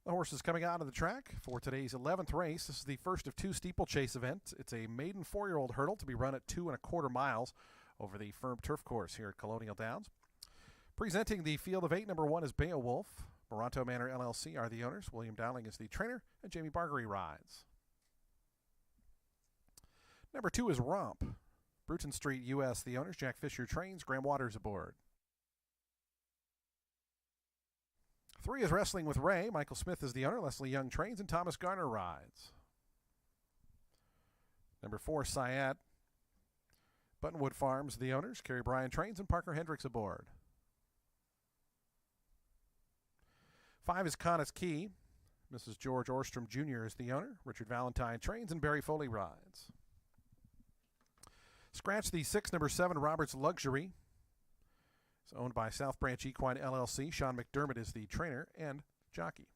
The horses coming out of the track for today's 11th race. This is the first of two steeplechase events. It's a maiden 4-year-old hurdle to be run at 2¼ miles over the firm turf course here at Colonial Downs. Presenting the field of 8, number 1 is Beowulf. Moronto Manor LLC are the owners. William Dowling is the trainer, and Jamie Bargery rides. Number 2 is Romp. Bruton Street US, the owners. Jack Fisher trains. Graham Waters aboard. 3 is Wrestling with Ray. Michael Smith is the owner. Leslie Young trains, and Thomas Garner rides. Number 4, Syat. Buttonwood Farms, the owners. Kerry Bryan trains, and Parker Hendricks aboard. 5 is Conus Key. Mrs. George Orstrom Jr. is the owner. Richard Valentine trains, and Barry Foley rides. Scratch the 6, number 7, Robert's Luxury. It's owned by South Branch Equine LLC. Sean McDermott is the trainer and jockey.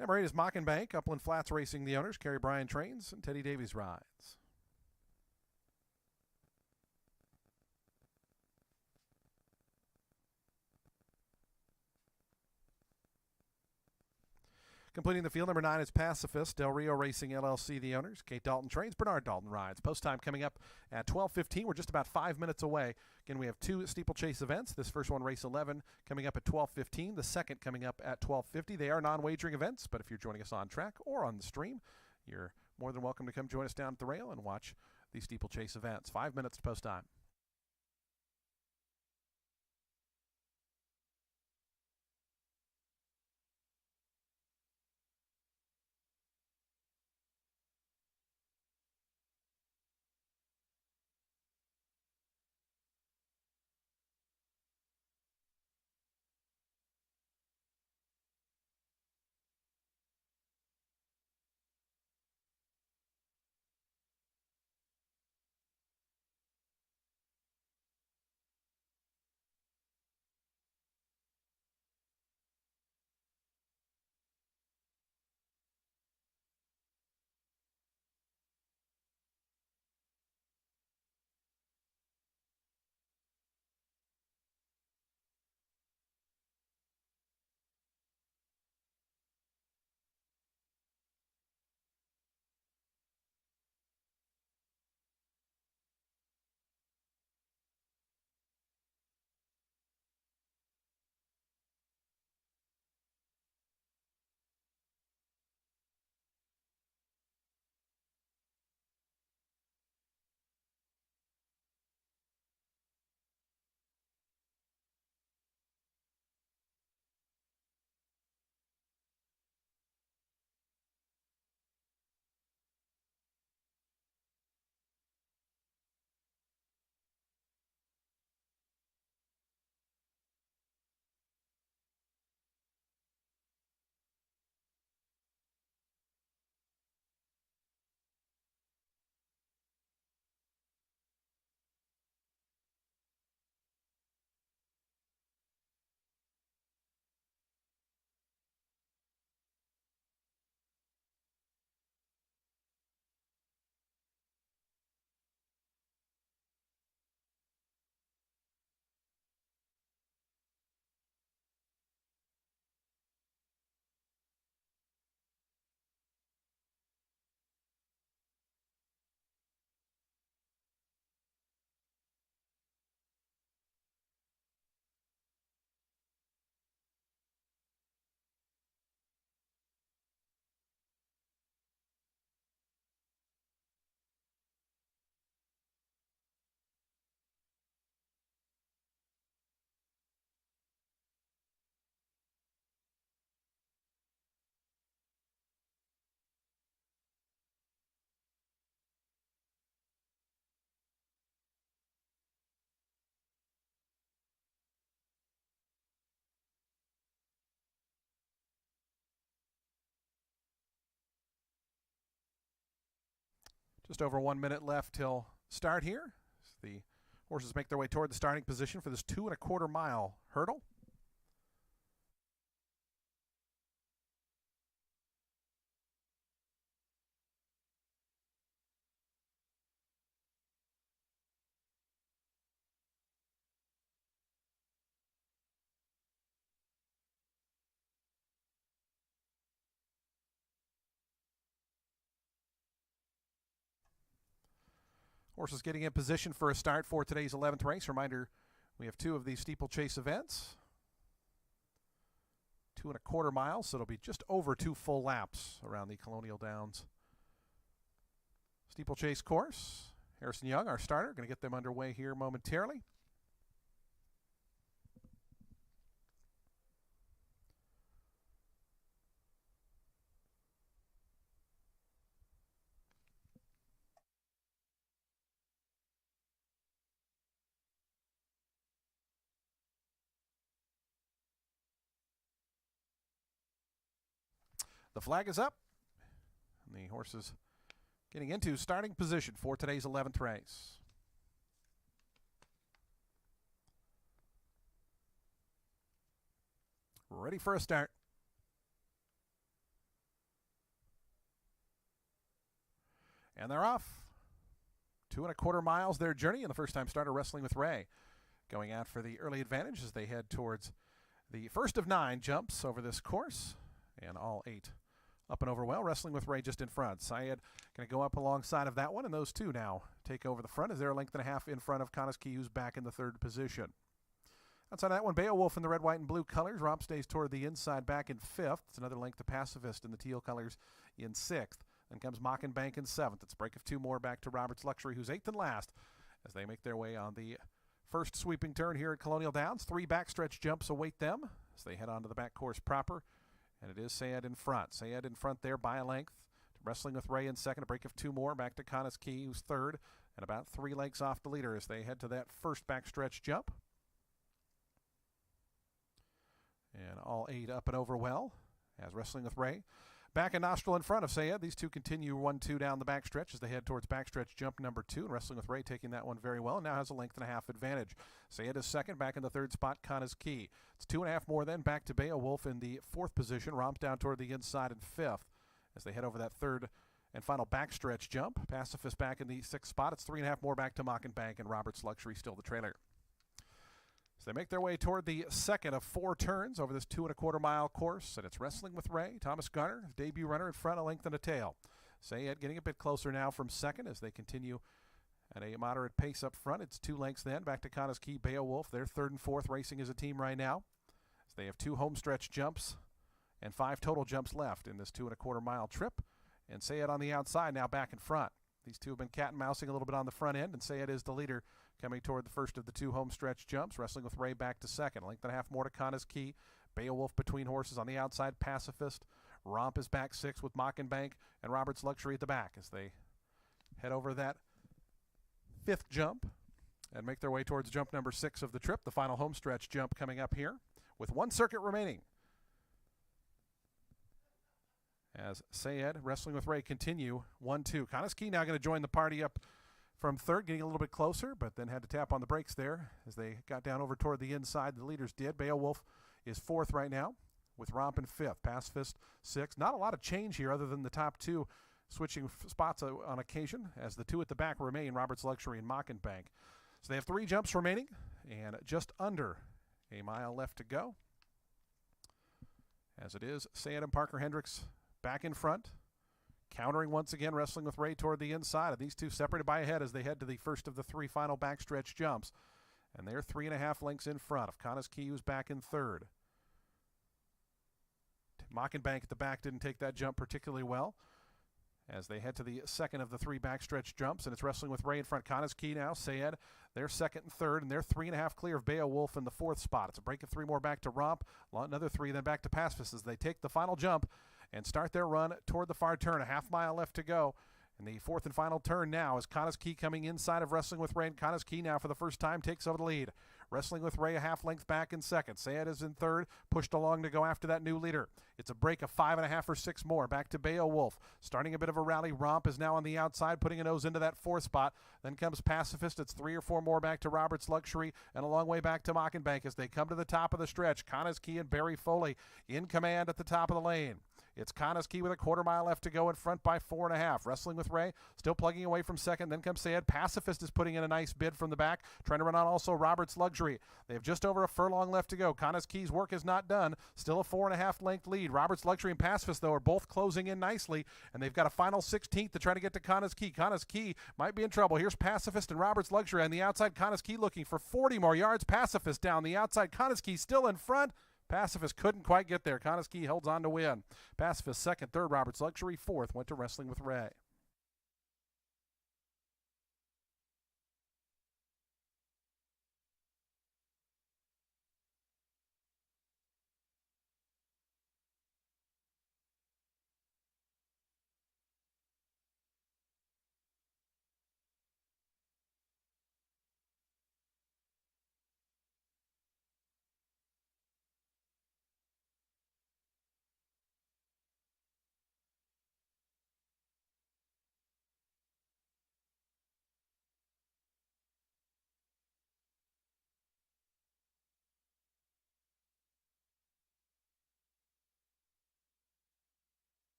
Number 8 is Mockenbank. Upland Flats Racing, the owners. Kerry Bryan trains, and Teddy Davies rides. Completing the field, number 9 is Pacifist. Del Rio Racing LLC, the owners. Kate Dalton trains. Bernard Dalton rides. Post time coming up at 12:15. We're just about 5 minutes away. Again, we have 2 steeplechase events. This first one, race 11, coming up at 12:15. The second coming up at 12:50. They are non-wagering events, but if you're joining us on track or on the stream, you're more than welcome to come join us down at the rail and watch these steeplechase events. 5 minutes to post time. Just over 1 minute left till start here. The horses make their way toward the starting position for this 2¼ mile hurdle. Horses getting in position for a start for today's 11th race. Reminder, we have 2 of these steeplechase events. 2 1/4 miles, so it'll be just over 2 full laps around the Colonial Downs steeplechase course. Harrison Young, our starter, going to get them underway here momentarily. The flag is up, and the horses getting into starting position for today's 11th race. Ready for a start. And they're off. 2 1/4 miles their journey, and the first time starter Wrestling with Ray going out for the early advantage as they head towards the first of 9 jumps over this course, and all 8 up and over well. Wrestling with Ray just in front. Syed going to go up alongside of that one, and those 2 now take over the front as they're a length and a half in front of Koneski, who's back in the 3rd position. Outside of that one, Beowulf in the red, white, and blue colors. Romp stays toward the inside, back in 5th. It's another length to Pacifist in the teal colors in 6th. Then comes Mockenbank in 7th. It's a break of 2 more back to Robert's Luxury, who's 8th and last, as they make their way on the first sweeping turn here at Colonial Downs. 3 backstretch jumps await them as they head onto the back course proper. And it is Syed in front. Syed in front there by a length. Wrestling with Ray in 2nd. A break of 2 more back to Koneski, who's 3rd. And about 3 lengths off the leader as they head to that first backstretch jump. And all 8 up and over well as Wrestling with Ray back a nostril in front of Syed. These 2 continue 1-2 down the backstretch as they head towards backstretch jump number 2. And Wrestling with Ray taking that one very well and now has a length and a half advantage. Syed is 2nd, back in the 3rd spot, Koneski. It's 2 1/2 more then back to Beowulf in the 4th position. Romp down toward the inside in 5th as they head over that 3rd and final backstretch jump. Pacifist back in the 6th spot. It's 3 1/2 more back to Mockenbank, and Robert's Luxury still the trailer. So they make their way toward the 2nd of 4 turns over this 2 1/4 mile course, and it's Wrestling with Ray. Thomas Garner, debut runner in front, a length and a tail. Syed getting a bit closer now from 2nd as they continue at a moderate pace up front. It's 2 lengths then back to Koneski, Beowulf. They're 3rd and 4th racing as a team right now. So they have 2 homestretch jumps and 5 total jumps left in this 2 1/4 mile trip. And Syed on the outside now back in front. These 2 have been cat and mousing a little bit on the front end, and Syed is the leader coming toward the first of the 2 homestretch jumps. Wrestling with Ray back to 2nd. Length and a half more to Koneski. Beowulf between horses on the outside. Pacifist. Romp is back 6th with Mockenbank, and Robert's Luxury at the back as they head over that 5th jump and make their way towards jump number 6 of the trip, the final homestretch jump coming up here with 1 circuit remaining. As Syed, Wrestling with Ray continue 1-2. Koneski now going to join the party up from 3rd, getting a little bit closer, but then had to tap on the brakes there as they got down over toward the inside. The leaders did. Beowulf is 4th right now with Romp in 5th. Pacifist 6th. Not a lot of change here other than the top 2 switching spots on occasion as the 2 at the back remain, Robert's Luxury and Mockenbank. So they have 3 jumps remaining and just under a mile left to go. As it is, Syed and Parker Hendricks back in front. Countering once again, Wrestling with Ray toward the inside. And these 2 separated by a head as they head to the first of the 3 final backstretch jumps. And they're 3 1/2 lengths in front of Koneski, who's back in 3rd. Mockenbank at the back didn't take that jump particularly well as they head to the 2nd of the 3 backstretch jumps. And it's Wrestling with Ray in front. Koneski now, Syed, they're 2nd and 3rd, and they're 3 1/2 clear of Beowulf in the 4th spot. It's a break of 3 more back to Romp, another 3 then back to Pacifist as they take the final jump and start their run toward the far turn. A half mile left to go. And the 4th and final turn now is Koneski coming inside of Wrestling with Ray. And Koneski now for the first time takes over the lead. Wrestling with Ray a half length back in 2nd. Syed is in 3rd, pushed along to go after that new leader. It's a break of 5 1/2 or 6 more. Back to Beowulf. Starting a bit of a rally. Romp is now on the outside, putting a nose into that 4th spot. Then comes Pacifist. It's 3 or 4 more back to Robert's Luxury and a long way back to Mockenbank as they come to the top of the stretch. Koneski and Barry Foley in command at the top of the lane. It's Koneski with a quarter mile left to go in front by 4.5. Wrestling with Ray, still plugging away from second. Then comes Sayed. Pacifist is putting in a nice bid from the back, trying to run on also Robert's Luxury. They have just over a furlong left to go. Koneski's work is not done. Still a 4.5 length lead. Robert's Luxury and Pacifist, though, are both closing in nicely, and they've got a final 16th to try to get to Koneski. Koneski might be in trouble. Here's Pacifist and Robert's Luxury on the outside. Koneski looking for 40 more yards. Pacifist down the outside. Koneski still in front. Pacifist couldn't quite get there. Koneski holds on to win. Pacifist second, third, Robert's Luxury, fourth, went to Wrestling with Ray.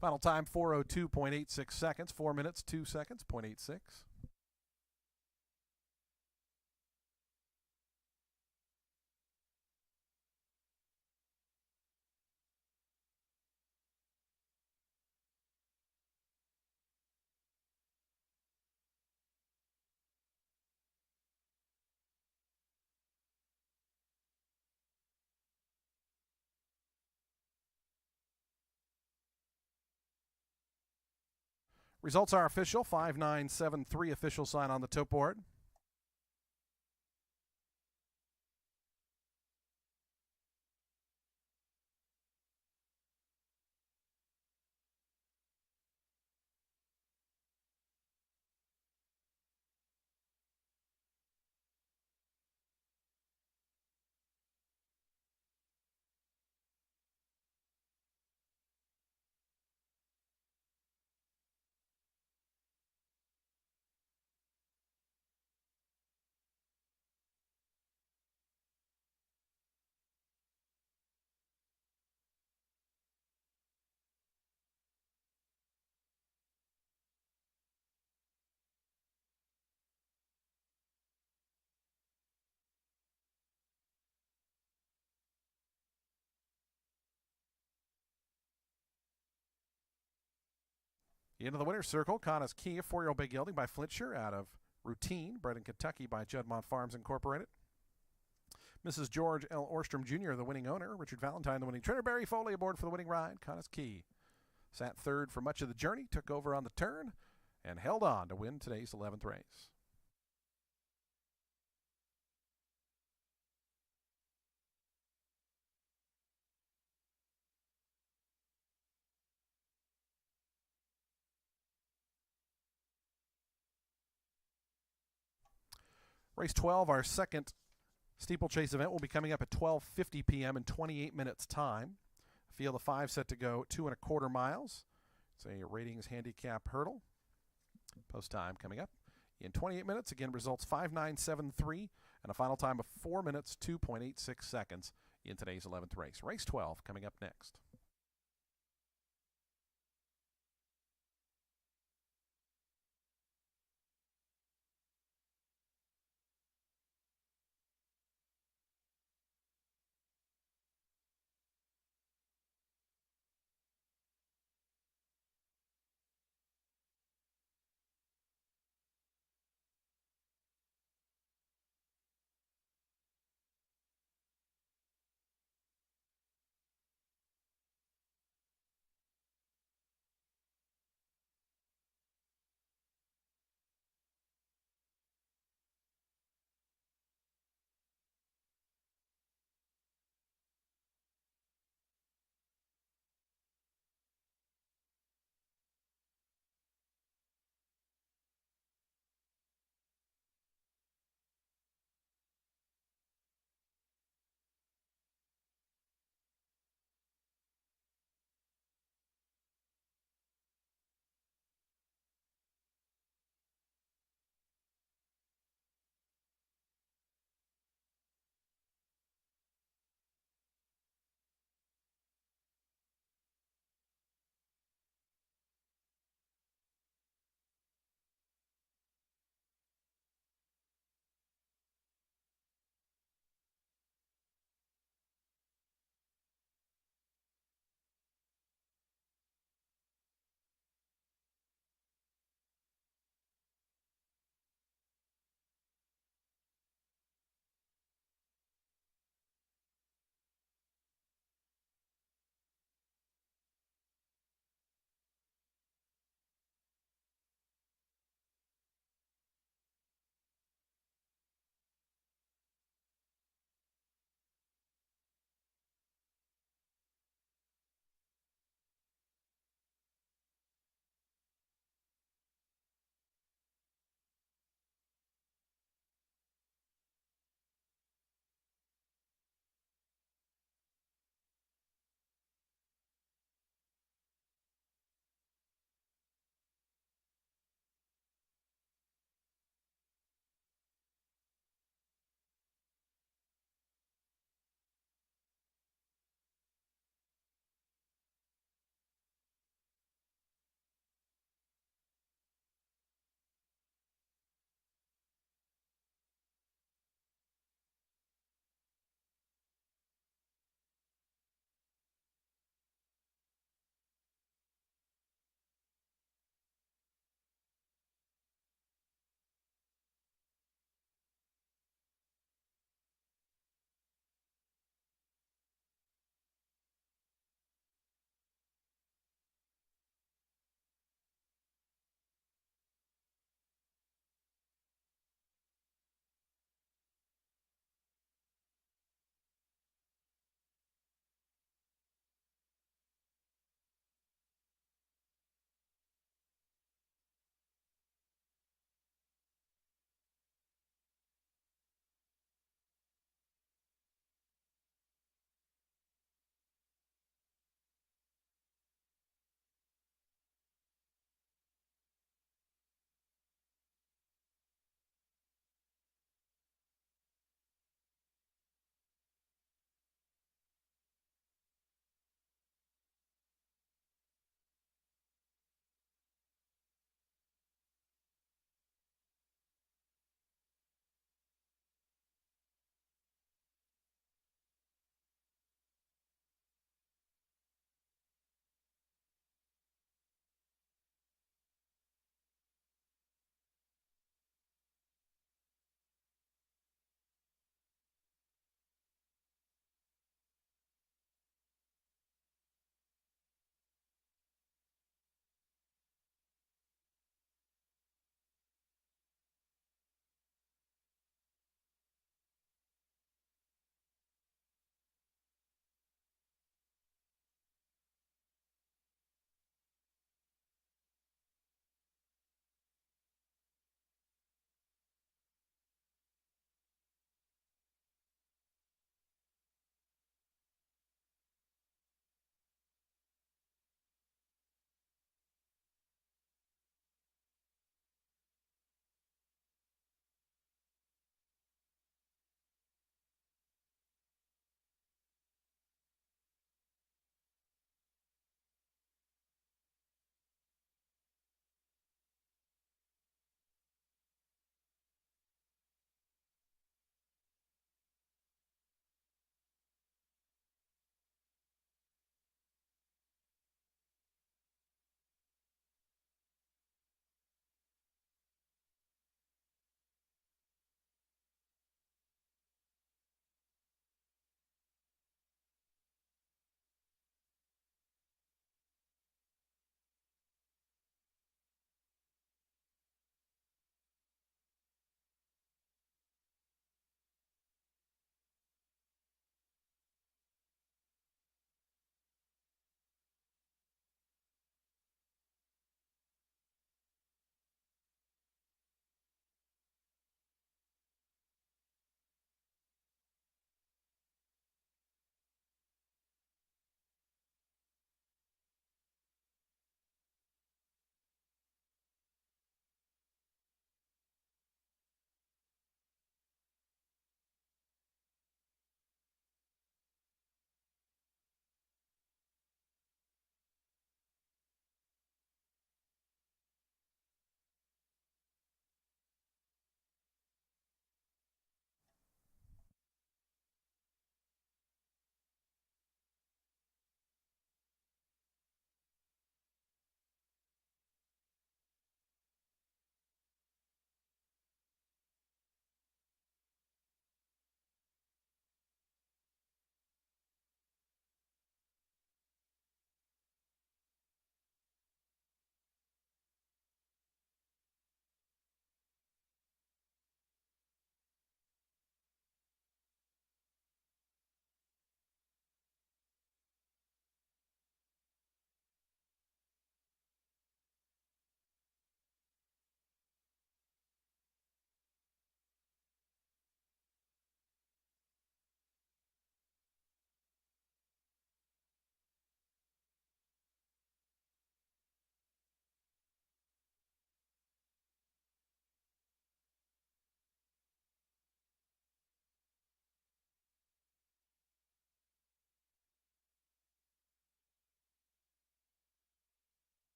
Final time 4:02.86 seconds, 4 minutes, 2 seconds, 0.86. Results are official. 5973 official sign on the tote board. Into the winner's circle, Koneski, a 4-year-old big gelding by Flintshire out of Routine, bred in Kentucky by Juddmonte Farms Incorporated. Mrs. George L. Orstrom Jr., the winning owner. Richard Valentine, the winning trainer. Barry Foley aboard for the winning ride. Koneski sat third for much of the journey, took over on the turn, and held on to win today's 11th race. Race 12, our second steeplechase event, will be coming up at 12:50 p.m. in 28 minutes time. Field of 5 set to go 2.25 miles. It's a ratings handicap hurdle. Post time coming up in 28 minutes. Again, results 5973 and a final time of 4 minutes, 2.86 seconds in today's 11th race. Race 12 coming up next.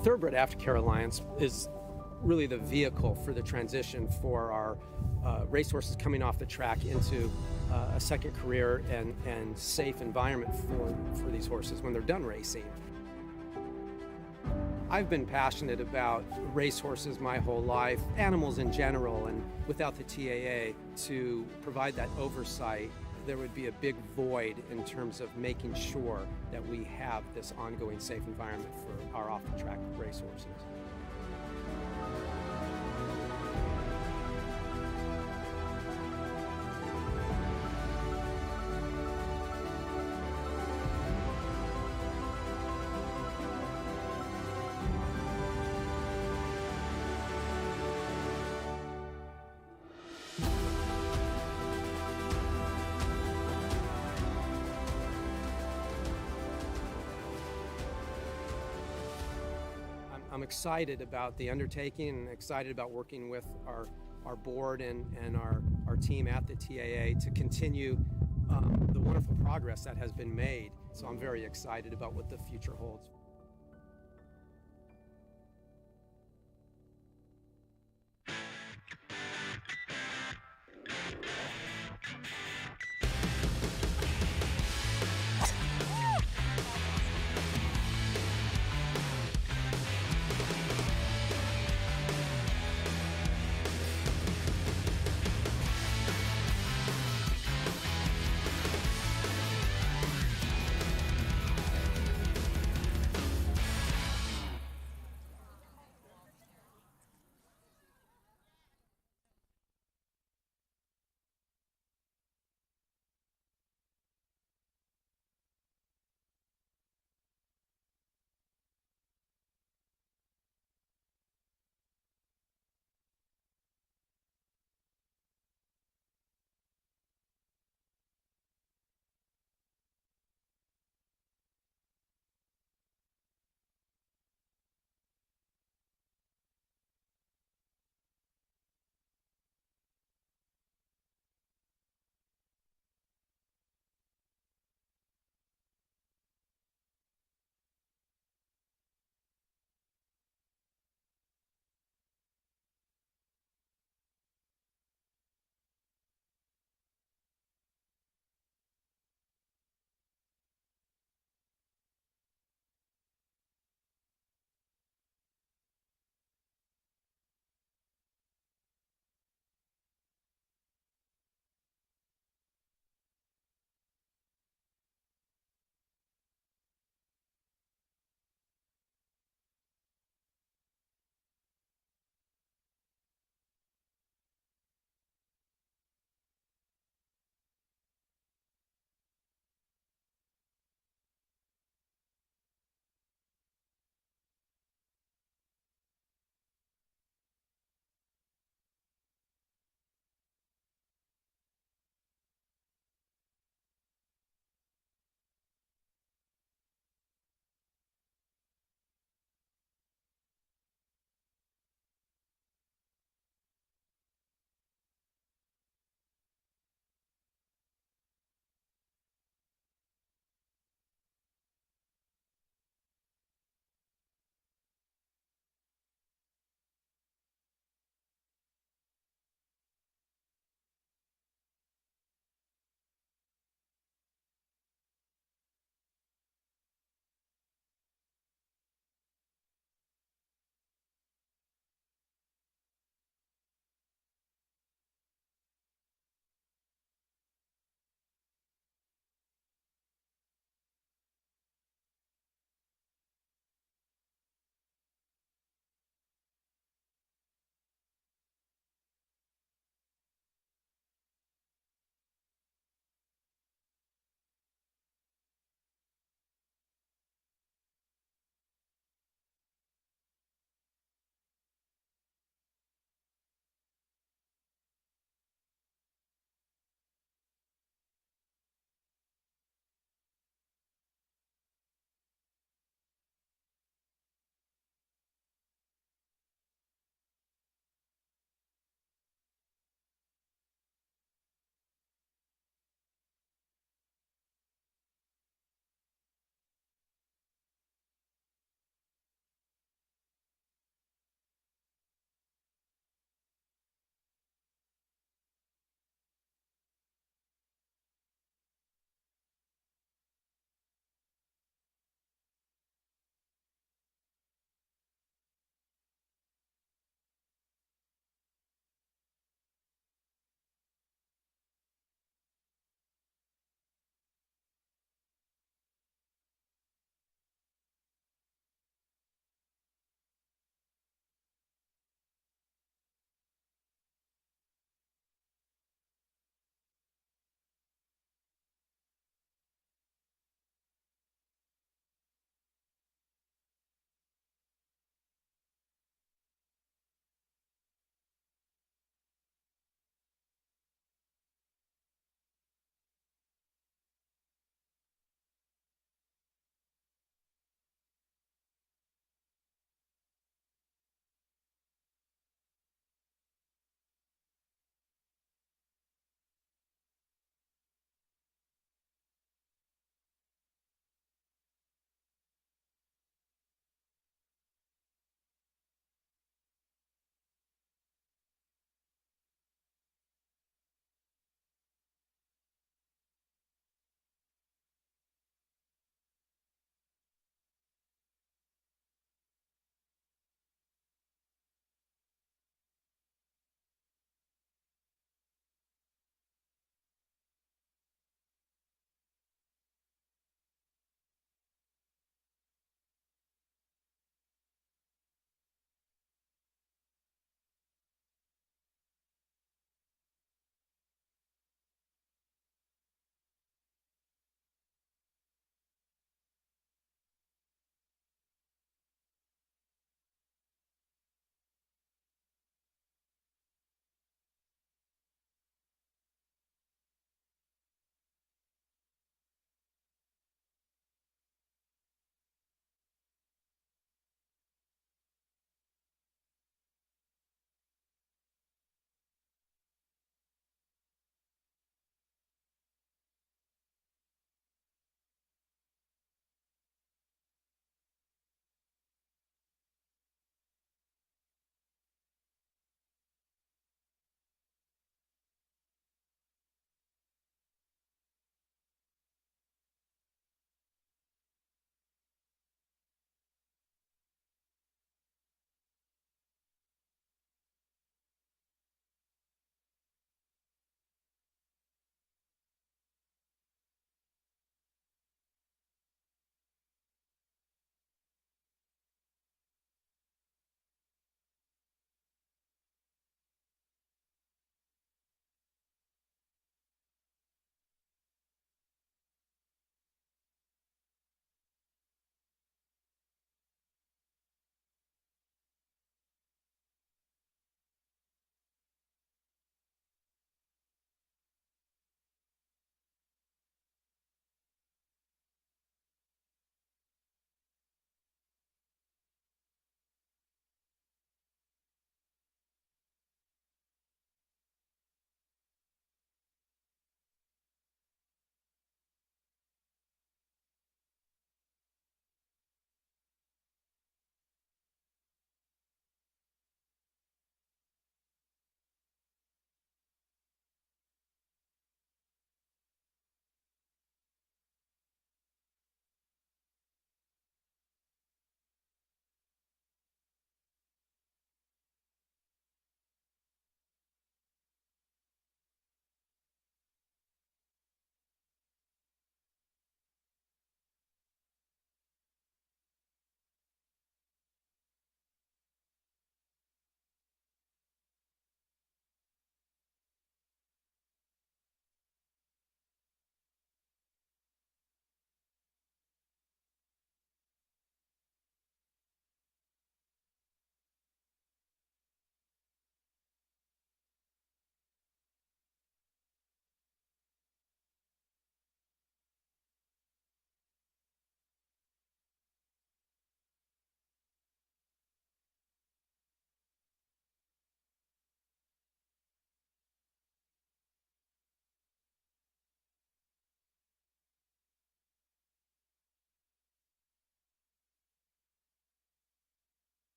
The Thoroughbred Aftercare Alliance is really the vehicle for the transition for our racehorses coming off the track into a second career and safe environment for these horses when they're done racing. I've been passionate about racehorses my whole life, animals in general, and without the TAA to provide that oversight, there would be a big void in terms of making sure that we have this ongoing safe environment for our off-the-track racehorses. I'm excited about the undertaking and excited about working with our board and our team at the TAA to continue the wonderful progress that has been made. So I'm very excited about what the future holds.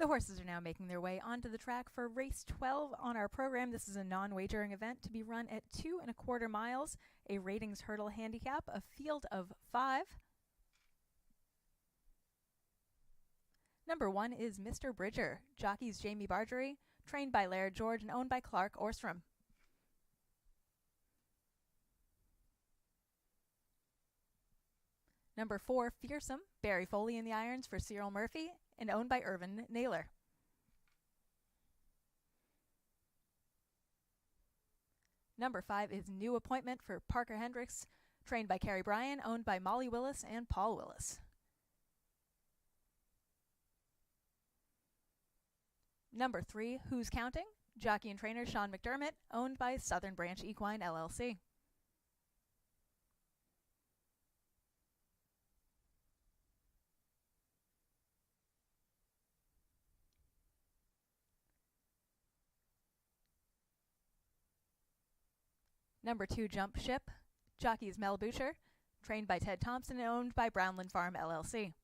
The horses are now making their way onto the track for race 12 on our program. This is a non-wagering event to be run at 2.25 miles, a ratings hurdle handicap, a field of 5. Number 1 is Mr. Bridger, jockeys Jamie Bargery, trained by Laird George and owned by Clark Orstrom. Number 4, Fearsome, Barry Foley in the irons for Cyril Murphy, and owned by Irvin Naylor. Number 5 is New Appointment for Parker Hendricks, trained by Carrie Bryan, owned by Molly Willis and Paul Willis. Number 3, Who's Counting? Jockey and trainer Sean McDermott, owned by Southern Branch Equine LLC. Number 2, Jump Ship, jockeys Mel Boucher, trained by Ted Thompson and owned by Brownland Farm LLC.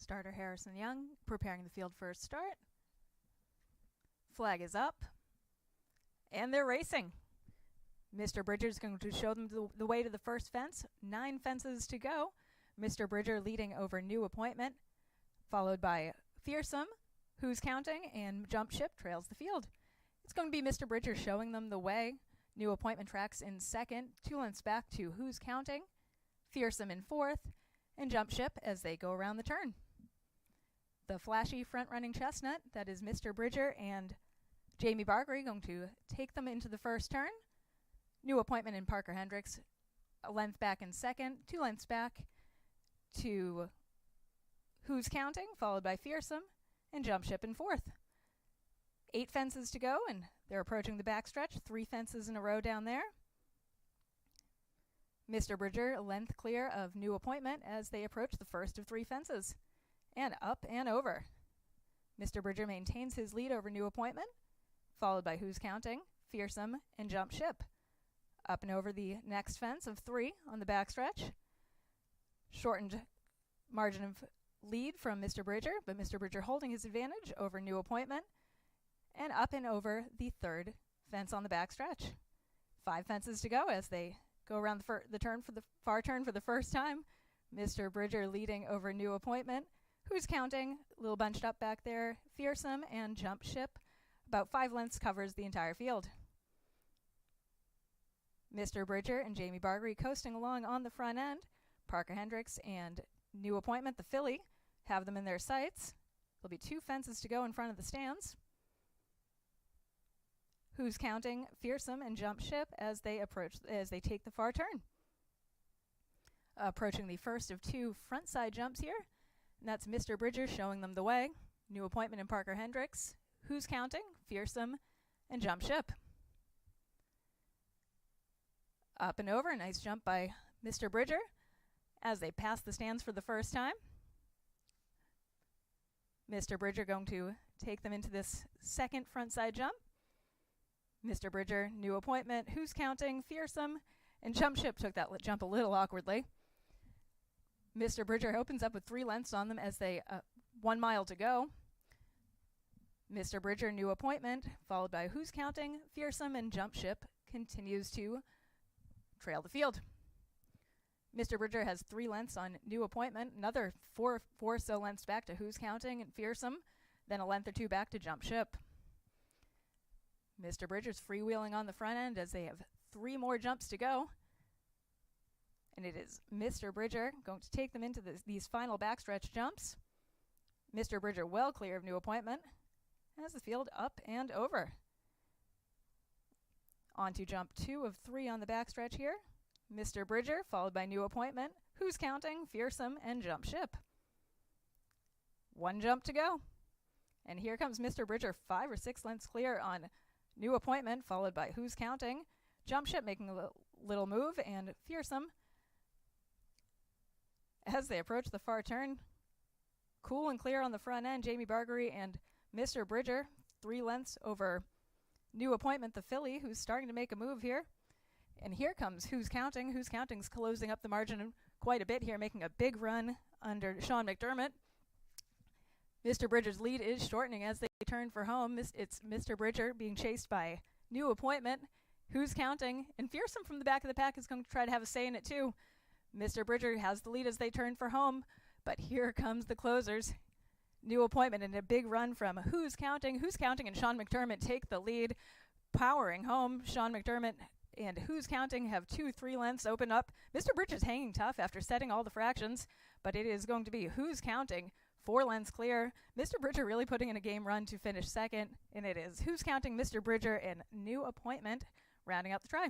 Starter Harrison Young preparing the field for a start. Flag is up, and they're racing. Mr. Bridger is going to show them the way to the first fence. 9 fences to go. Mr. Bridger leading over New Appointment, followed by Fearsome, Who's Counting, and Jump Ship trails the field. It's going to be Mr. Bridger showing them the way. New Appointment tracks in second, 2 lengths back to Who's Counting, Fearsome in fourth, and Jump Ship as they go around the turn. The flashy front-running chestnut, that is Mr. Bridger and Jamie Bargery, going to take them into the first turn. New Appointment and Parker Hendricks, a length back in second, 2 lengths back to Who's Counting, followed by Fearsome, and Jump Ship in fourth. 8 fences to go, and they're approaching the backstretch. 3 fences in a row down there. Mr. Bridger, a length clear of New Appointment as they approach the first of 3 fences. And up and over. Mr. Bridger maintains his lead over New Appointment, followed by Who's Counting, Fearsome, and Jump Ship. Up and over the next fence of 3 on the backstretch. Shortened margin of lead from Mr. Bridger, but Mr. Bridger holding his advantage over New Appointment. And up and over the third fence on the backstretch. 5 fences to go as they go around the turn for the far turn for the first time. Mr. Bridger leading over New Appointment. Who's Counting? A little bunched up back there. Fearsome and Jump Ship. About 5 lengths covers the entire field. Mr. Bridger and Jamie Bargery coasting along on the front end. Parker Hendricks and New Appointment, the filly, have them in their sights. There'll be 2 fences to go in front of the stands. Who's Counting, Fearsome, and Jump Ship as they take the far turn. Approaching the first of 2 front side jumps here. And that's Mr. Bridger showing them the way. New Appointment and Parker Hendricks. Who's Counting, Fearsome, and Jump Ship. Up and over, nice jump by Mr. Bridger as they pass the stands for the first time. Mr. Bridger going to take them into this second front side jump. Mr. Bridger, New Appointment, Who's Counting, Fearsome, and Jump Ship took that jump a little awkwardly. Mr. Bridger opens up with 3 lengths on them as they 1 mile to go. Mr. Bridger, New Appointment, followed by Who's Counting, Fearsome, and Jump Ship continues to trail the field. Mr. Bridger has 3 lengths on New Appointment, another four so lengths back to Who's Counting and Fearsome, then a length or 2 back to Jump Ship. Mr. Bridger's freewheeling on the front end as they have 3 more jumps to go. And it is Mr. Bridger going to take them into these final backstretch jumps. Mr. Bridger well clear of New Appointment as the field up and over. On to jump 2 of 3 on the backstretch here. Mr. Bridger, followed by New Appointment, Who's Counting, Fearsome, and Jump Ship. 1 jump to go. And here comes Mr. Bridger, 5 or 6 lengths clear on New Appointment, followed by Who's Counting, Jump Ship making a little move, and Fearsome as they approach the far turn. Cool and clear on the front end, Jamie Bargery and Mr. Bridger, 3 lengths over New Appointment, the filly, who's starting to make a move here. And here comes Who's Counting. Who's Counting's closing up the margin quite a bit here, making a big run under Sean McDermott. Mr. Bridger's lead is shortening as they turn for home. It's Mr. Bridger being chased by New Appointment, Who's Counting, and Fearsome from the back of the pack is going to try to have a say in it too. Mr. Bridger has the lead as they turn for home, but here comes the closers. New Appointment and a big run from Who's Counting. Who's Counting and Sean McDermott take the lead, powering home. Sean McDermott and Who's Counting have 2-3 lengths open up. Mr. Bridger's hanging tough after setting all the fractions, but it is going to be Who's Counting, 4 lengths clear. Mr. Bridger really putting in a game run to finish second, and it is Who's Counting, Mr. Bridger, and New Appointment rounding out the try.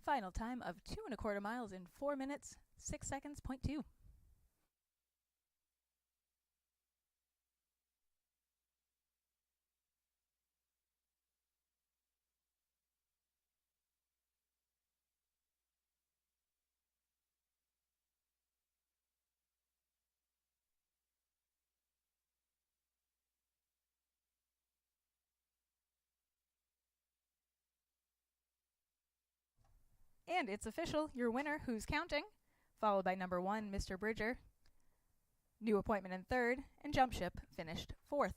Final time of 2 1/4 miles in 4 minutes, 6 seconds, .2. And it's official, your winner, Who's Counting, followed by number 1, Mr. Bridger. New Appointment in 3rd, and Jump Ship finished 4th.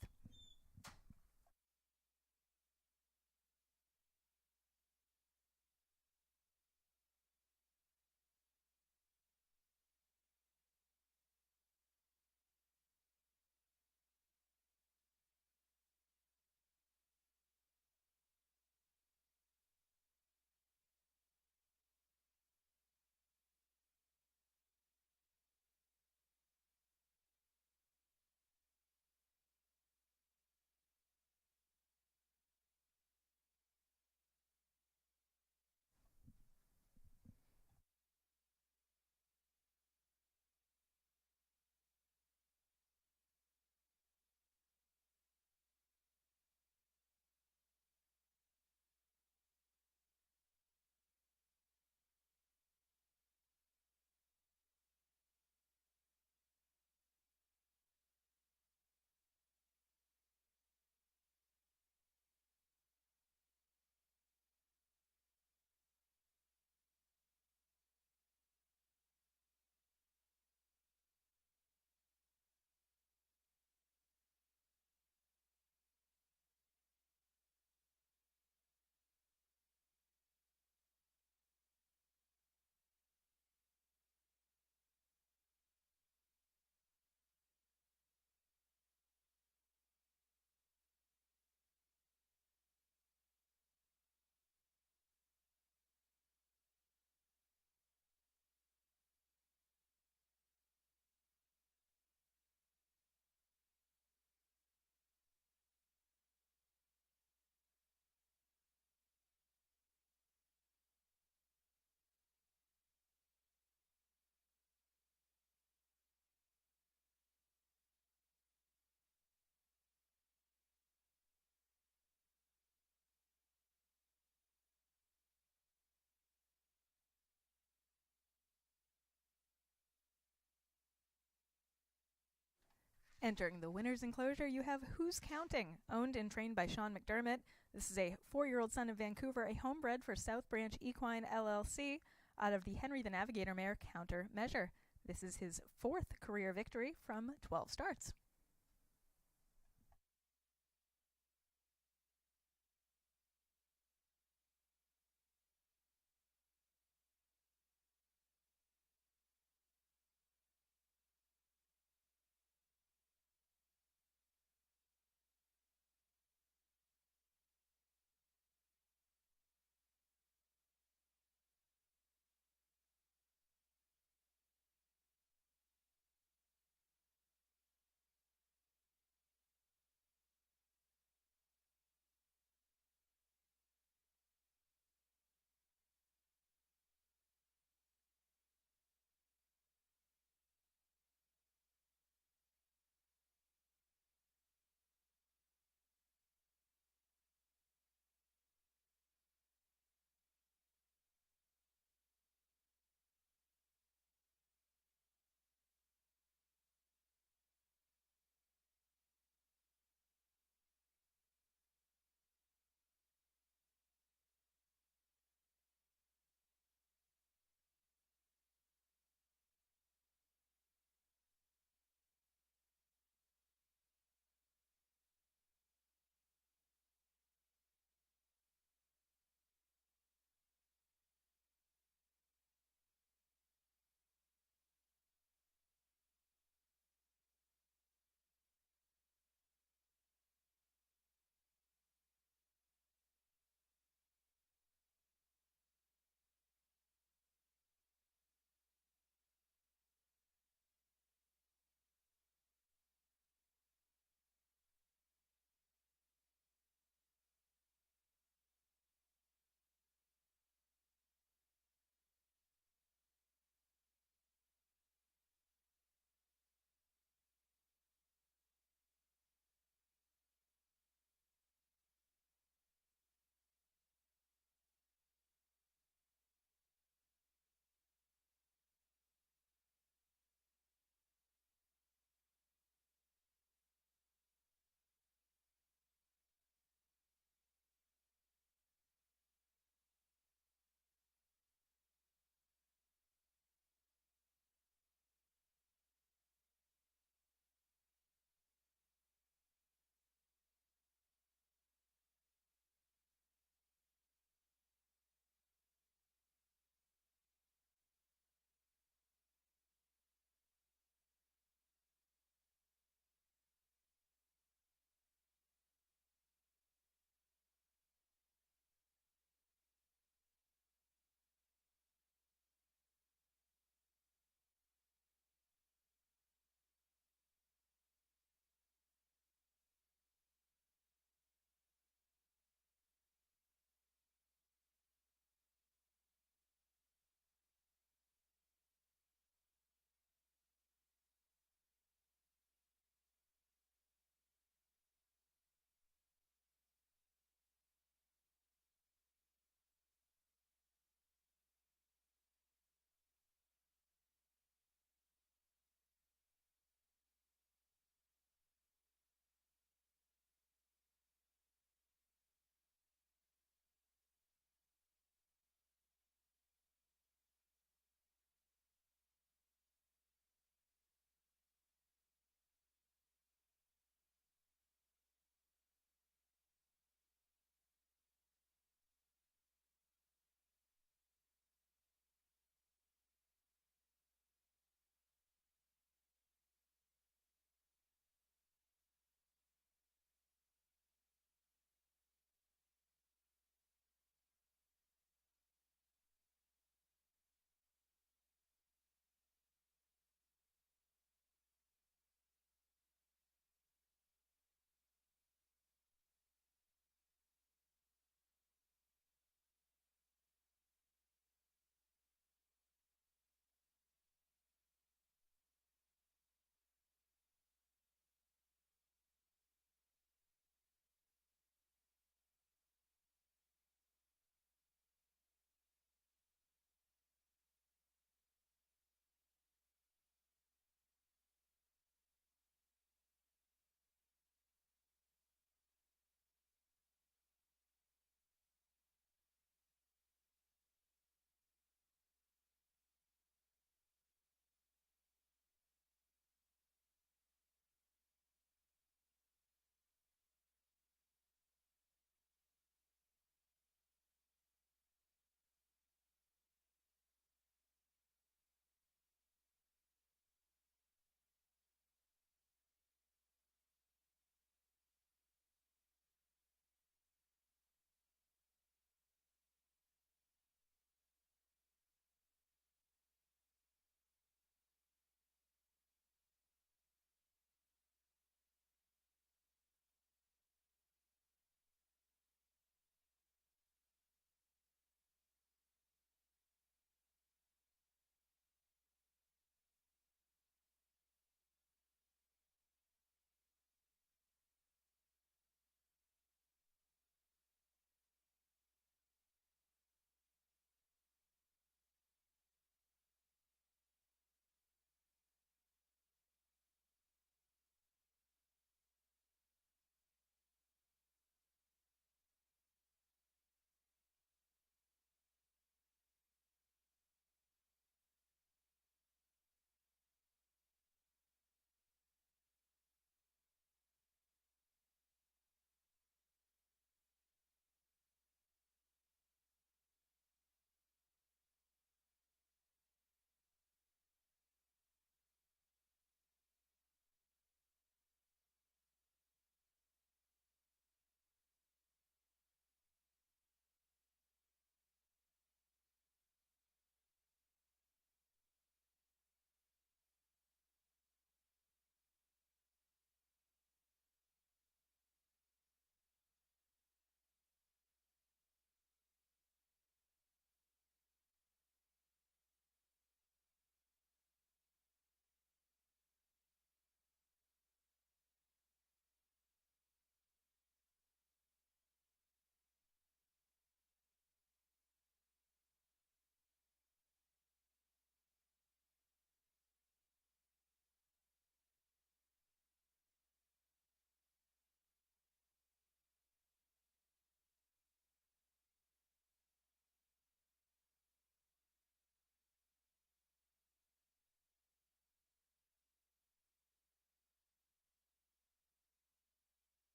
Entering the winner's enclosure, you have Who's Counting, owned and trained by Sean McDermott. This is a 4-year-old son of Vancouver, a homebred for South Branch Equine LLC out of the Henry the Navigator mare Counter Measure. This is his 4th career victory from 12 starts.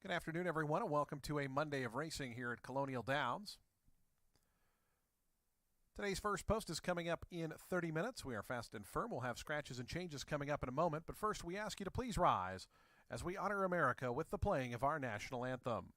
Good afternoon, everyone, and welcome to a Monday of racing here at Colonial Downs. Today's first post is coming up in 30 minutes. We are fast and firm. We'll have scratches and changes coming up in a moment, but first we ask you to please rise as we honor America with the playing of our national anthem.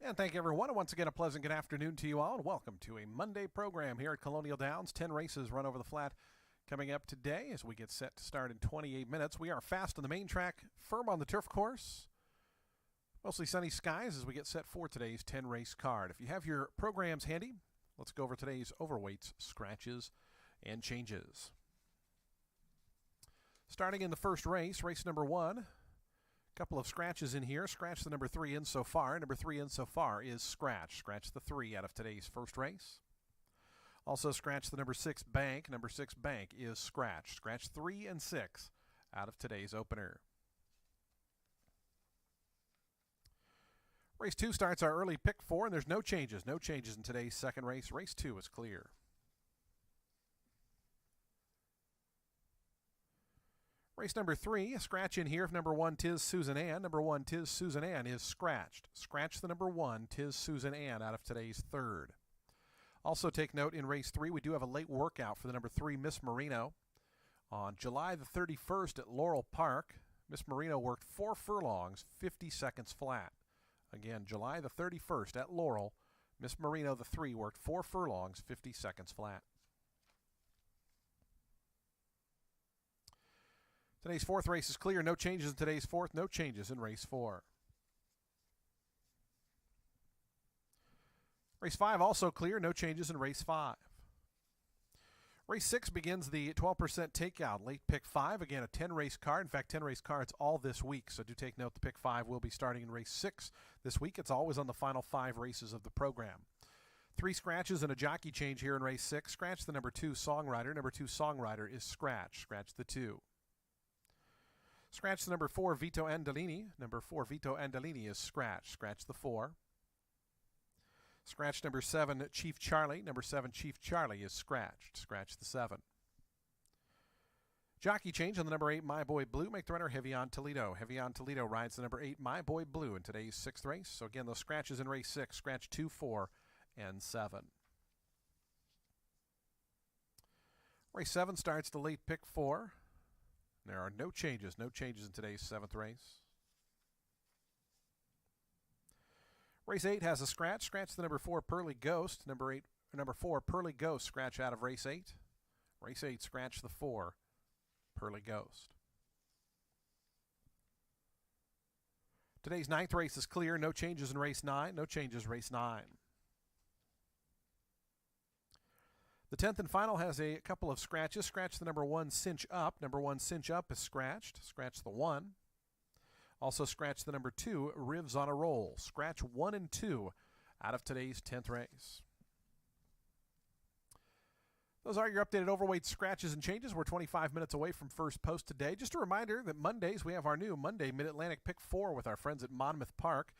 And thank you, everyone, and once again a pleasant good afternoon to you all, and welcome to a Monday program here at Colonial Downs. 10 races run over the flat coming up today as we get set to start in 28 minutes. We are fast on the main track, firm on the turf course. Mostly sunny skies as we get set for today's 10-race card. If you have your programs handy, let's go over today's overweights, scratches, and changes. Starting in the first race, race number 1. Couple of scratches in here. Scratch the number 3 in so far. Number 3 in so far is Scratch. Scratch the 3 out of today's first race. Also scratch the number 6 Bank. Number 6 Bank is Scratch. Scratch 3 and 6 out of today's opener. Race 2 starts our early pick 4, and there's no changes. No changes in today's second race. Race 2 is clear. Race number 3, a scratch in here of number 1, Tis Susan Ann. Number 1, Tis Susan Ann is scratched. Scratch the number 1, Tis Susan Ann out of today's third. Also take note in race 3, we do have a late workout for the number 3, Miss Marino. On July the 31st at Laurel Park, Miss Marino worked 4 furlongs, 50 seconds flat. Again, July the 31st at Laurel, Miss Marino the 3 worked 4 furlongs, 50 seconds flat. Today's fourth race is clear. No changes in today's fourth. No changes in race 4. Race 5 also clear. No changes in race 5. Race 6 begins the 12% takeout. Late pick 5. Again, a 10-race card. In fact, 10 race cards all this week. So do take note the pick 5 will be starting in race 6 this week. It's always on the final 5 races of the program. 3 scratches and a jockey change here in race 6. Scratch the number 2 Songwriter. Number 2 Songwriter is Scratch. Scratch the 2. Scratch the number 4, Vito Andolini. Number 4, Vito Andolini is Scratch. Scratch the 4. Scratch number 7, Chief Charlie. Number 7, Chief Charlie is scratched. Scratch the 7. Jockey change on the number 8, My Boy Blue. Make the runner Heavy on Toledo. Heavy on Toledo rides the number 8, My Boy Blue in today's 6th race. So again, those scratches in race 6, scratch 2, 4, and 7. Race 7 starts the late pick 4. There are no changes in today's 7th race. Race 8 has a scratch. Scratch the number 4, Pearly Ghost. Number 4, Pearly Ghost, scratch out of race 8. Race 8, scratch the 4, Pearly Ghost. Today's 9th race is clear. No changes in race 9. No changes race 9. The 10th and final has a couple of scratches. Scratch the number 1, Cinch Up. Number 1, Cinch Up is scratched. Scratch the 1. Also scratch the number 2, Rivs on a Roll. Scratch 1 and 2 out of today's 10th race. Those are your updated overweight scratches and changes. We're 25 minutes away from first post today. Just a reminder that Mondays we have our new Monday Mid-Atlantic Pick 4 with our friends at Monmouth Park.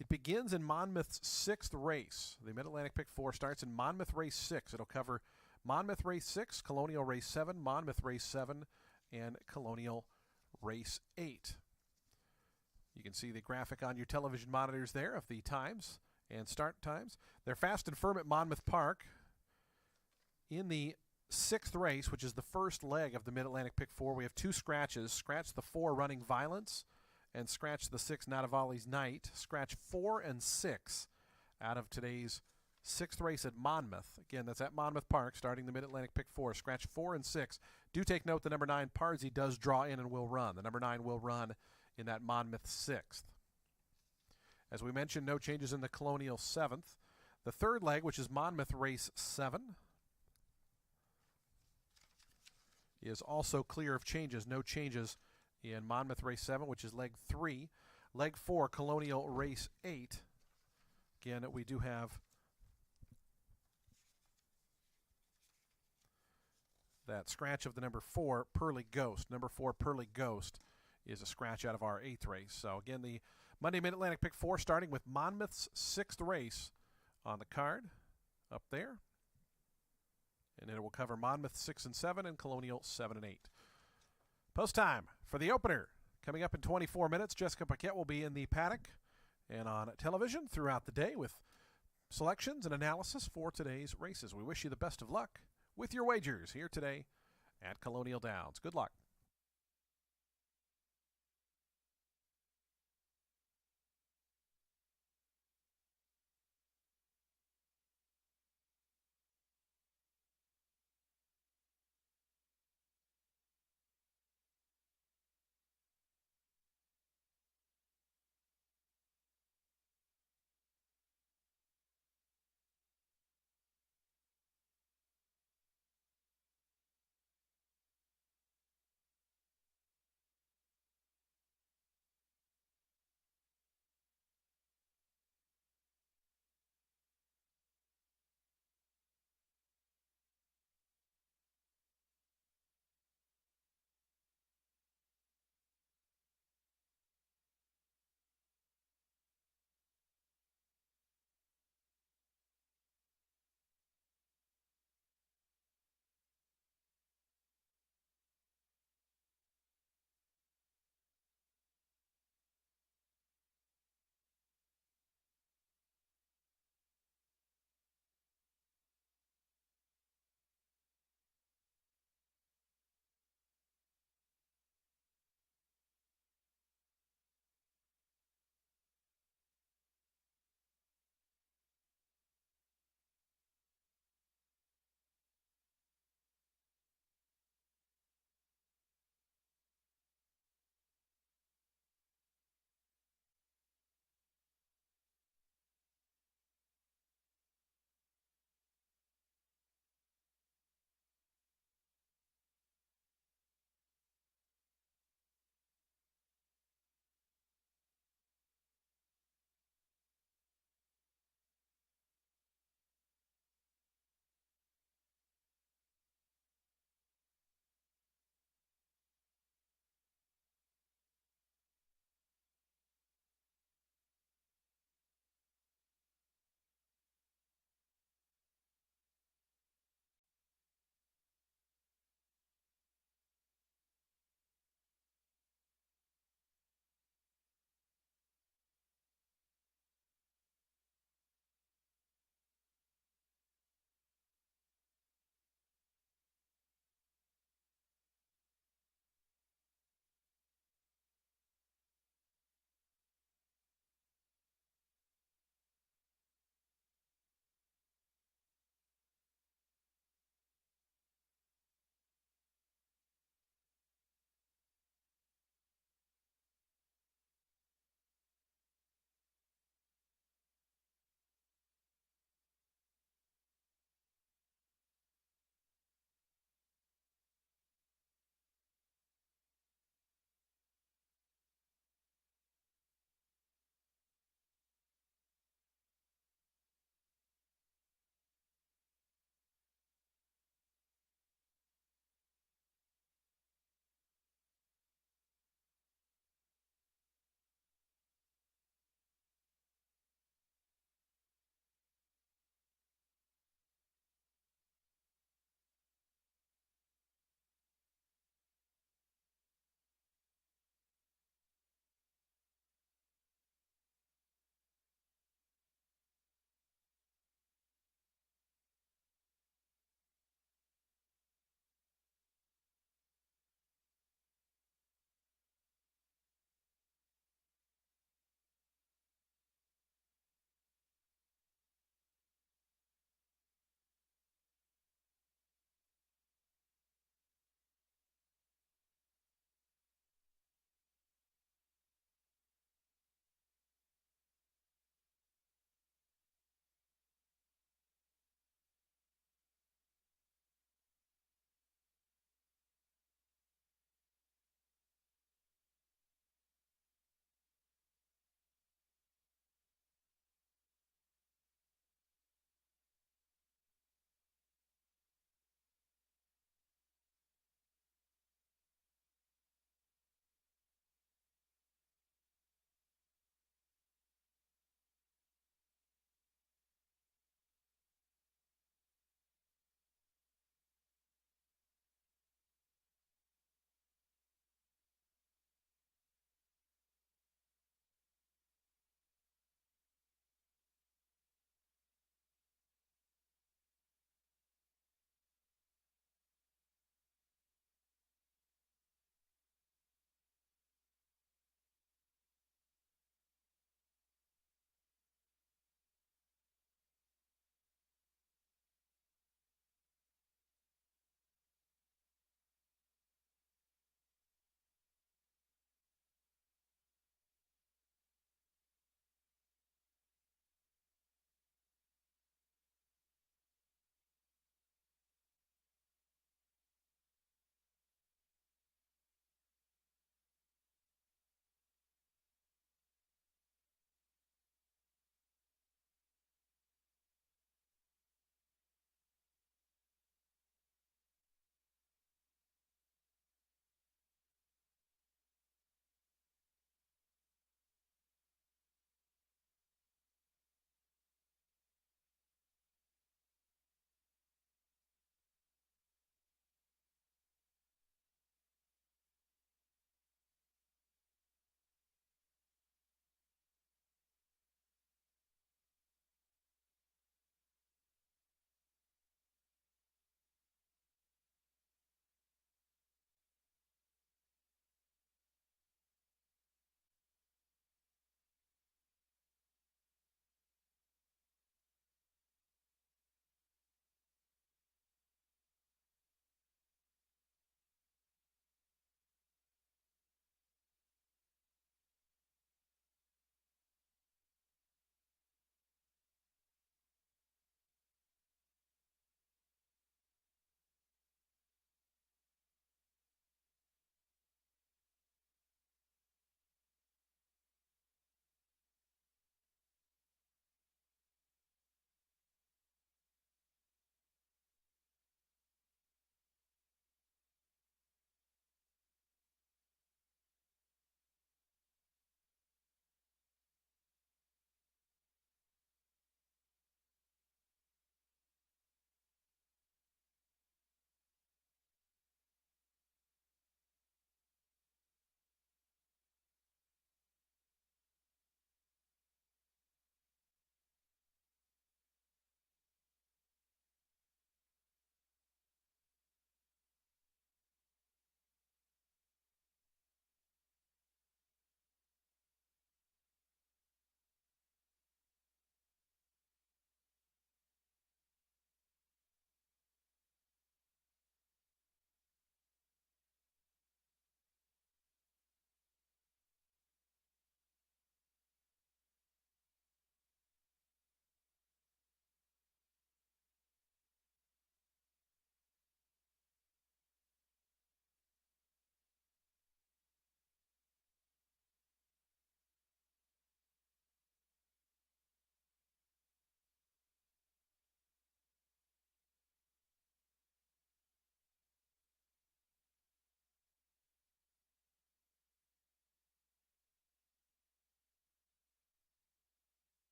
It begins in Monmouth's 6th race. The Mid-Atlantic Pick 4 starts in Monmouth Race 6. It'll cover Monmouth Race 6, Colonial Race 7, Monmouth Race 7, and Colonial Race 8. You can see the graphic on your television monitors there of the times and start times. They're fast and firm at Monmouth Park. In the 6th race, which is the first leg of the Mid-Atlantic Pick 4, we have 2 scratches. Scratch the 4, Running Violence, and scratch the 6, Nadavali's Night. Scratch 4 and 6 out of today's 6th race at Monmouth. Again, that's at Monmouth Park, starting the Mid-Atlantic Pick 4. Scratch 4 and 6. Do take note the number 9, Pardsy, does draw in and will run. The number 9 will run in that Monmouth 6th. As we mentioned, no changes in the Colonial 7th. The 3rd leg, which is Monmouth Race 7, is also clear of changes. No changes in Monmouth Race 7, which is leg 3. Leg 4, Colonial Race 8. Again, we do have that scratch of the number 4, Pearly Ghost. Number 4, Pearly Ghost, is a scratch out of our 8th race. So again, the Monday Mid-Atlantic Pick 4 starting with Monmouth's 6th race on the card up there. And then it will cover Monmouth 6 and 7 and Colonial 7 and 8. Post time for the opener. Coming up in 24 minutes, Jessica Paquette will be in the paddock and on television throughout the day with selections and analysis for today's races. We wish you the best of luck with your wagers here today at Colonial Downs. Good luck.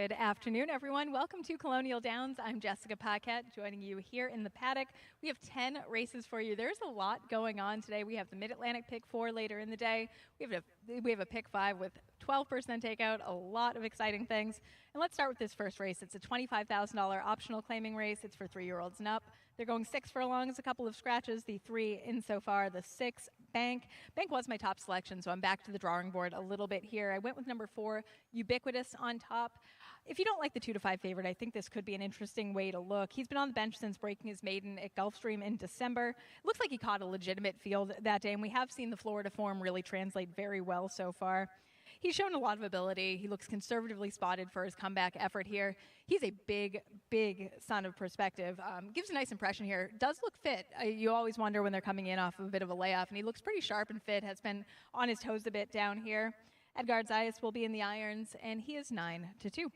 Good afternoon, everyone. Welcome to Colonial Downs. I'm Jessica Paquette, joining you here in the paddock. We have 10 races for you. There's a lot going on today. We have the Mid-Atlantic Pick 4 later in the day. We have a Pick 5 with 12% takeout, a lot of exciting things. And let's start with this first race. It's a $25,000 optional claiming race. It's for 3-year-olds and up. They're going 6 furlongs, a couple of scratches. The 3 in so far, the 6, Bank. Bank was my top selection, so I'm back to the drawing board a little bit here. I went with number 4, Ubiquitous on top. If you don't like the 2-5 favorite, I think this could be an interesting way to look. He's been on the bench since breaking his maiden at Gulfstream in December. Looks like he caught a legitimate field that day, and we have seen the Florida form really translate very well so far. He's shown a lot of ability. He looks conservatively spotted for his comeback effort here. He's a big, big son of perspective. Gives a nice impression here. Does look fit. You always wonder when they're coming in off of a bit of a layoff, and he looks pretty sharp and fit. Has been on his toes a bit down here. Edgar Zayas will be in the irons, and he is 9-2.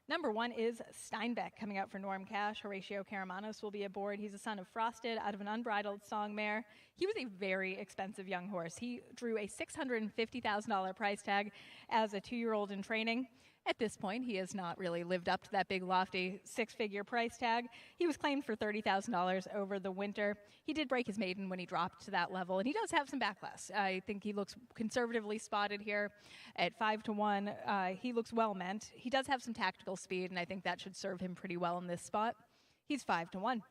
Number 1 is Steinbeck, coming out for Norm Cash. Horatio Karamanos will be aboard. He's a son of Frosted out of an unbridled song mare. He was a very expensive young horse. He drew a $650,000 price tag as a 2-year-old in training. At this point, he has not really lived up to that big, lofty 6-figure price tag. He was claimed for $30,000 over the winter. He did break his maiden when he dropped to that level, and he does have some backlash. I think he looks conservatively spotted here at 5-1. He looks well meant. He does have some tactical speed, and I think that should serve him pretty well in this spot. He's 5-1.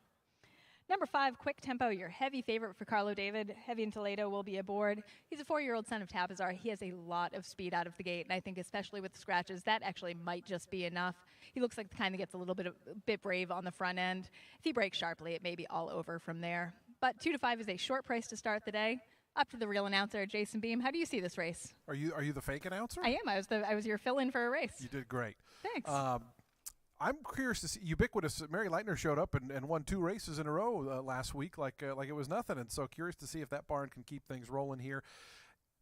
Number 5, Quick Tempo, your heavy favorite for Carlo David. Heavy in Toledo will be aboard. He's a 4-year-old son of Tapizar. He has a lot of speed out of the gate, and I think especially with the scratches, that actually might just be enough. He looks like the kind that gets a bit brave on the front end. If he breaks sharply, it may be all over from there. But 2-5 is a short price to start the day. Up to the real announcer, Jason Beam. How do you see this race? Are you the fake announcer? I am. I was your fill-in for a race. You did great. Thanks. I'm curious to see Ubiquitous. Mary Leitner showed up and won 2 races in a row last week like it was nothing, and so curious to see if that barn can keep things rolling here.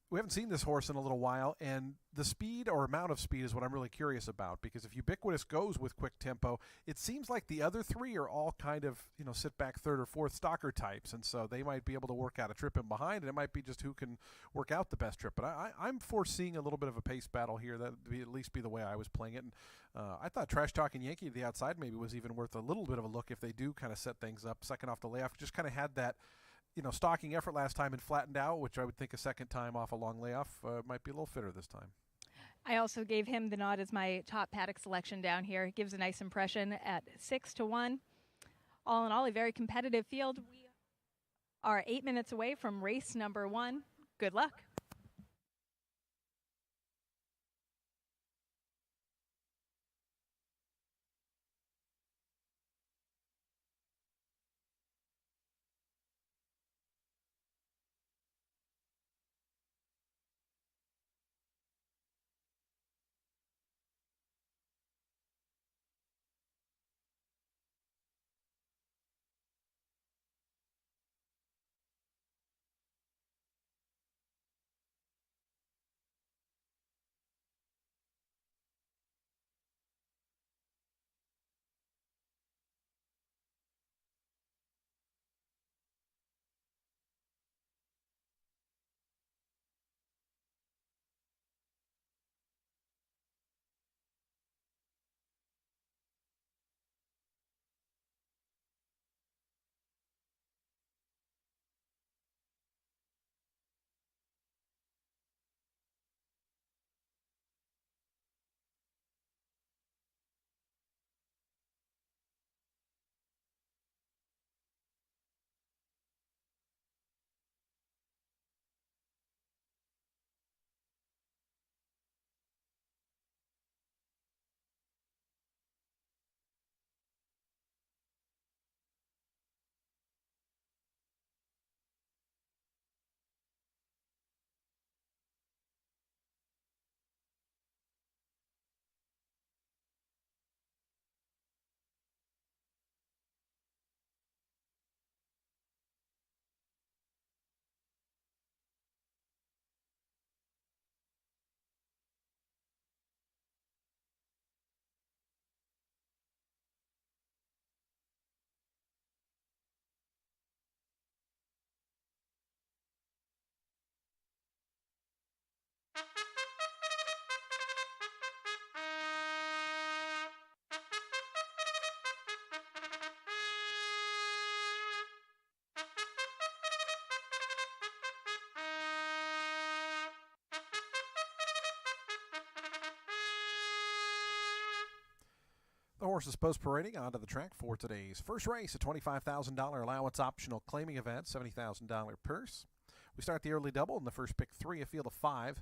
We haven't seen this horse in a little while, and the speed or amount of speed is what I'm really curious about, because if Ubiquitous goes with Quick Tempo, it seems like the other 3 are all kind of, sit back 3rd or 4th stalker types, and so they might be able to work out a trip in behind, and it might be just who can work out the best trip. But I'm foreseeing a little bit of a pace battle here. That would at least be the way I was playing it. And I thought Trash Talking Yankee to the outside maybe was even worth a little bit of a look if they do kind of set things up. Second off the layoff, just kind of had that stalking effort last time and flattened out, which I would think a second time off a long layoff might be a little fitter this time. I also gave him the nod as my top paddock selection down here. It gives a nice impression at 6-1. All in all, a very competitive field. We are 8 minutes away from race number 1. Good luck. The horses post-parading onto the track for today's first race, a $25,000 allowance optional claiming event, $70,000 purse. We start the early double in the first pick 3, a field of 5.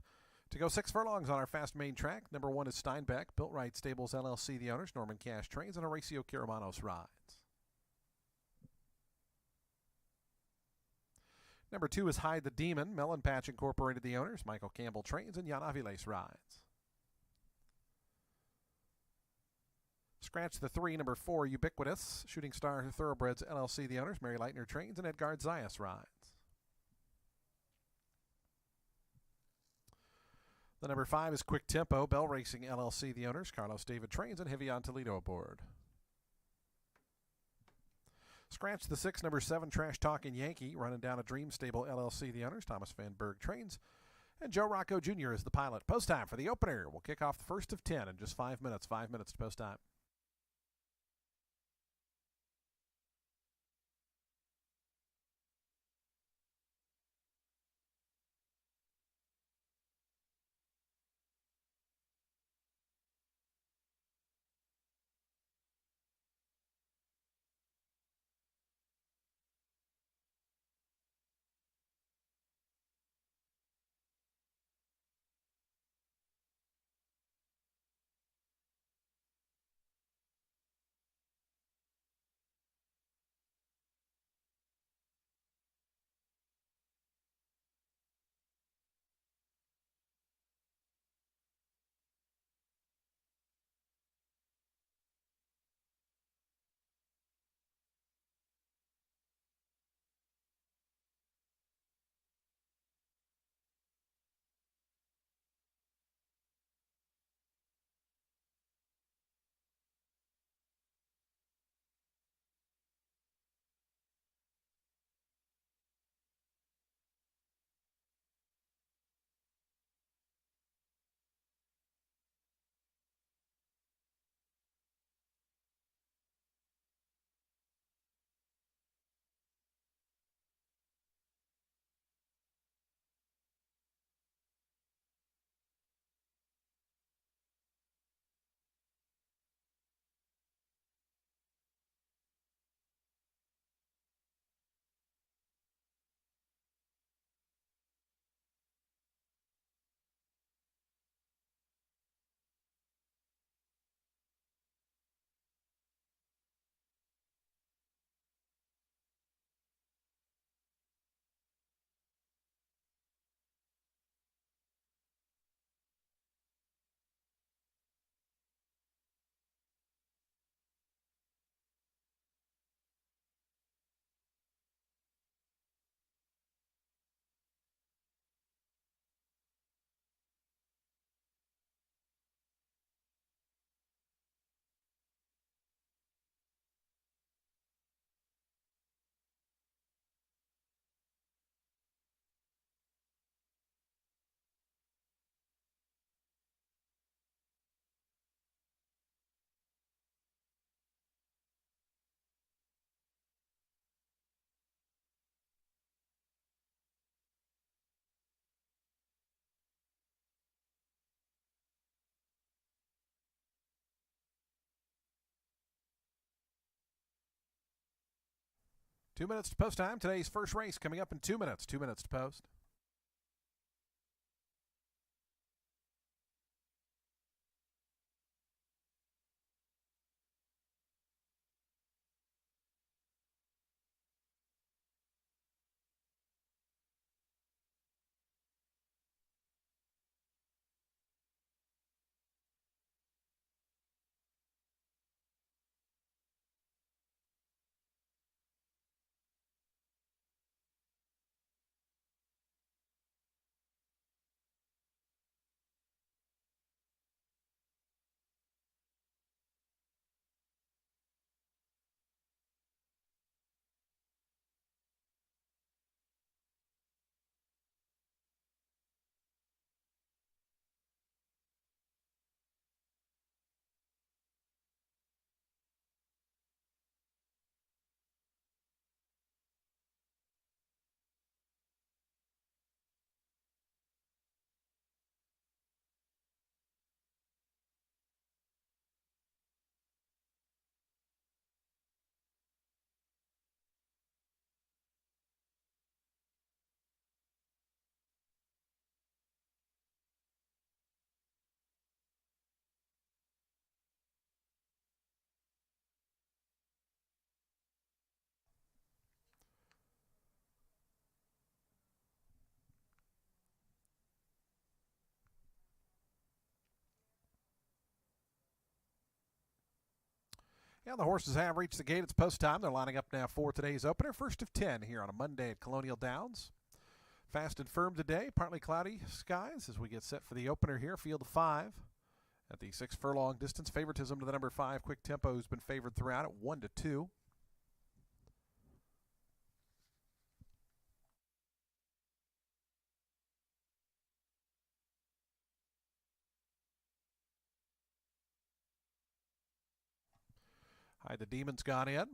To go 6 furlongs on our fast main track, number 1 is Steinbeck, Built Right Stables LLC, the owners, Norman Cash trains, and Horacio Kiramanos rides. Number 2 is Hide the Demon, Melon Patch Incorporated, the owners, Michael Campbell trains, and Jan Aviles rides. Scratch the 3, number 4, Ubiquitous, Shooting Star Thoroughbreds LLC, the owners, Mary Leitner trains, and Edgard Zayas rides. The number 5 is Quick Tempo, Bell Racing LLC, the owners, Carlos David trains, and Heavy on Toledo aboard. Scratch the 6, number 7, Trash Talking Yankee, Running Down a Dream Stable LLC, the owners, Thomas Van Berg trains, and Joe Rocco Jr. is the pilot. Post time for the opener. We'll kick off the first of 10 in just 5 minutes. 5 minutes to post time. Two minutes to post time. Today's first race coming up in 2 minutes. 2 minutes to post. Yeah, the horses have reached the gate. It's post time. They're lining up now for today's opener. First of 10 here on a Monday at Colonial Downs. Fast and firm today. Partly cloudy skies as we get set for the opener here. Field of 5 at the 6 furlong distance. Favoritism to the number 5 Quick Tempo, who's been favored throughout at 1-2. Hide the Demon's gone in.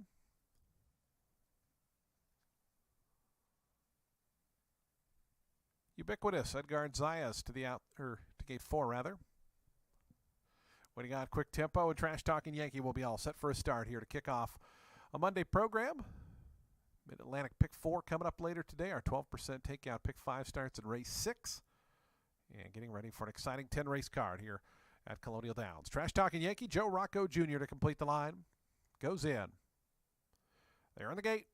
Ubiquitous, Edgard Zayas to gate 4 rather. Waiting on Quick Tempo and Trash Talking Yankee will be all set for a start here to kick off a Monday program. Mid-Atlantic Pick 4 coming up later today. Our 12% takeout Pick 5 starts in race 6. And getting ready for an exciting 10-race card here at Colonial Downs. Trash Talking Yankee, Joe Rocco Jr. to complete the line. Goes in. They're in the gate.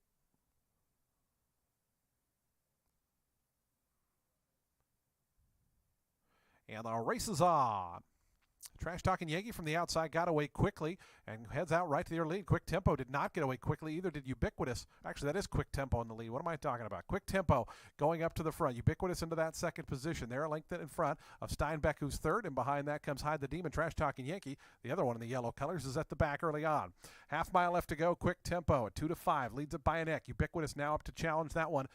And the race is on. Trash Talking Yankee from the outside got away quickly and heads out right to their lead. Quick Tempo did not get away quickly. Either did Ubiquitous. Actually, that is Quick Tempo in the lead. What am I talking about? Quick Tempo going up to the front. Ubiquitous into that second position. They're a length in front of Steinbeck, who's third, and behind that comes Hide the Demon. Trash Talking Yankee, the other one in the yellow colors, is at the back early on. Half mile left to go. Quick Tempo at 2-5 leads it by a neck. Ubiquitous now up to challenge that one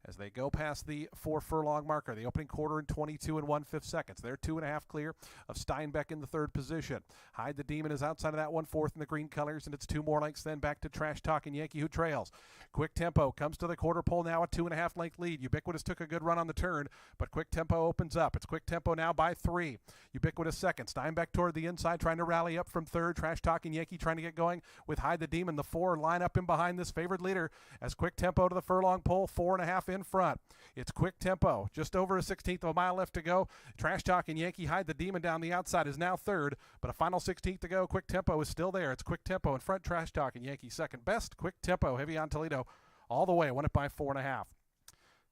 as they go past the 4 furlong marker. The opening quarter in 22 1/5 seconds. They're 2.5 clear of Steinbeck in the third position. Hide the Demon is outside of that one, fourth in the green colors, and it's 2 more lengths then back to Trash Talking Yankee, who trails. Quick Tempo comes to the quarter pole now, a 2.5 length lead. Ubiquitous took a good run on the turn, but Quick Tempo opens up. It's Quick Tempo now by 3. Ubiquitous second. Steinbeck toward the inside, trying to rally up from third. Trash Talking Yankee trying to get going with Hide the Demon. The 4 line up in behind this favored leader as Quick Tempo to the furlong pole, 4.5 in front. It's Quick Tempo, just over a 16th of a mile left to go. Trash Talking Yankee, Hide the Demon down the outside, is now third, but a final 16th to go. Quick Tempo is still there. It's Quick Tempo in front. Trash Talking Yankee second best. Quick Tempo, heavy on Toledo all the way. Won it by 4.5.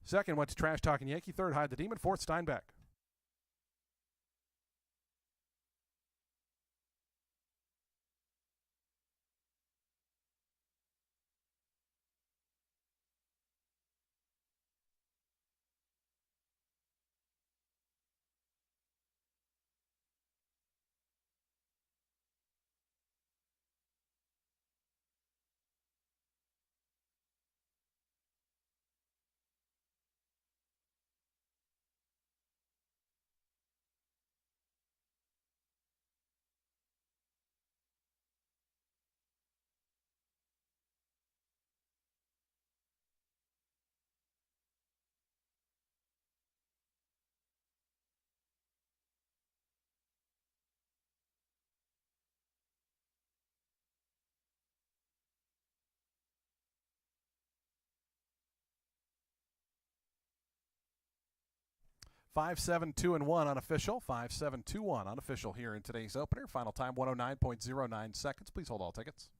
Second went to Trash Talking Yankee. Third, Hide the Demon. Fourth, Steinbeck. Five, 7, 2, and 1 unofficial. 5, 7, 2, 1 unofficial here in today's opener. Final time 109.09 seconds. Please hold all tickets.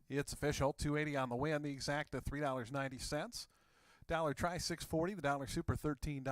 It's official. $2.80 on the win. The exact $3.90. Dollar try $6.40. The dollar super $13.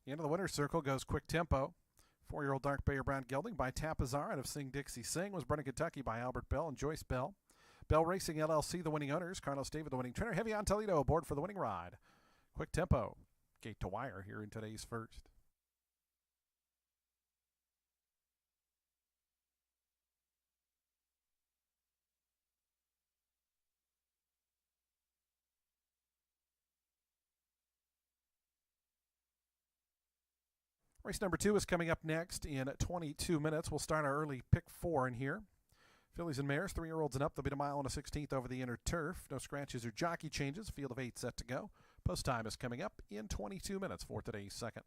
Into the winner's circle goes Quick Tempo. 4-year-old dark bay or brown gelding by Tapazar out of Sing Dixie Sing was bred in Kentucky by Albert Bell and Joyce Bell. Bell Racing LLC, the winning owners. Carlos David, the winning trainer. Heavy on Toledo aboard for the winning ride. Quick Tempo, gate to wire here in today's first. Race number 2 is coming up next in 22 minutes. We'll start our early pick 4 in here. Fillies and mares, 3-year-olds and up. They'll be a mile and a 16th over the inner turf. No scratches or jockey changes. Field of 8 set to go. Post time is coming up in 22 minutes for today's second.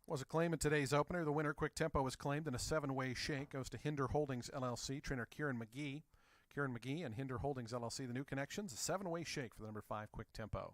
Was a claim in today's opener. The winner, Quick Tempo, was claimed in a 7-way shake. Goes to Hinder Holdings LLC, trainer Kieran McGee. Kieran McGee and Hinder Holdings LLC, the new connections. A 7-way shake for the number 5, Quick Tempo.